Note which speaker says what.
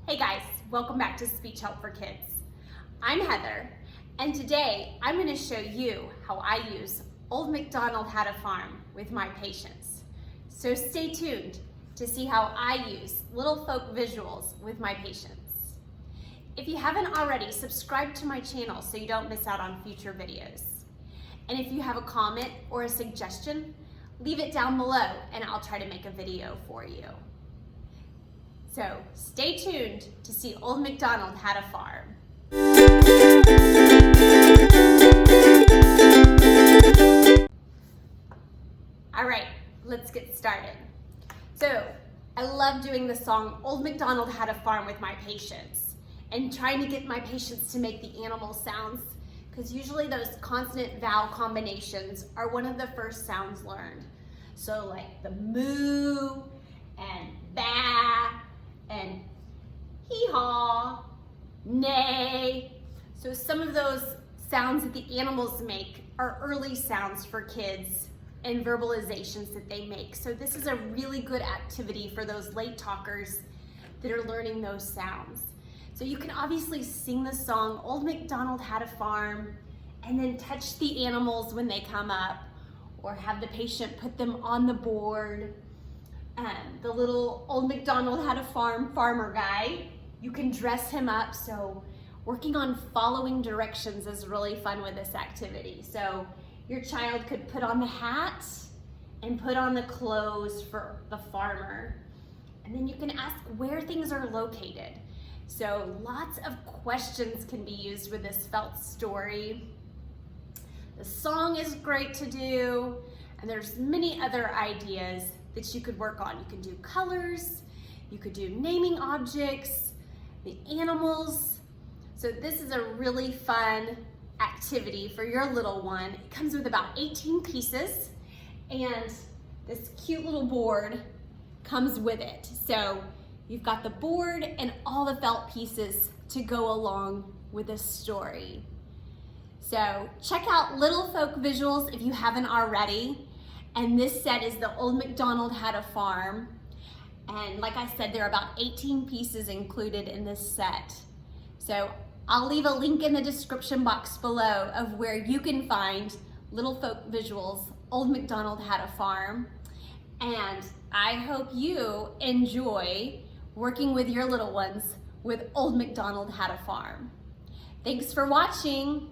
Speaker 1: Hey guys, welcome back to Speech Help for Kids. I'm Heather, and today I'm going to show you how I use Old McDonald Had a Farm with my patients. So stay tuned to see how I use little folk visuals with my patients. If you haven't already, subscribe to my channel so you don't miss out on future videos. And if you have a comment or a suggestion, leave it down below and I'll try to make a video for you. So stay tuned to see Old McDonald Had a Farm. All right, let's get started. So I love doing the song Old McDonald Had a Farm with my patients and trying to get my patients to make the animal sounds, because usually those consonant vowel combinations are one of the first sounds learned. So like the moo and ba and hee-haw, neigh. So some of those sounds that the animals make are early sounds for kids and verbalizations that they make. So this is a really good activity for those late talkers that are learning those sounds. So you can obviously sing the song Old McDonald Had a Farm and then touch the animals when they come up, or have the patient put them on the board. The little Old McDonald Had a Farm farmer guy, you can dress him up. So working on following directions is really fun with this activity. So your child could put on the hat and put on the clothes for the farmer. And then you can ask where things are located. So lots of questions can be used with this felt story. The song is great to do, and there's many other ideas that you could work on. You can do colors, you could do naming objects, the animals. So this is a really fun activity for your little one. It comes with about 18 pieces, and this cute little board comes with it. So you've got the board and all the felt pieces to go along with this story. So check out Little Folk Visuals if you haven't already. And this set is the Old McDonald Had a Farm. And like I said, there are about 18 pieces included in this set. So I'll leave a link in the description box below of where you can find Little Folk Visuals, Old McDonald Had a Farm. And I hope you enjoy working with your little ones with Old McDonald Had a Farm. Thanks for watching.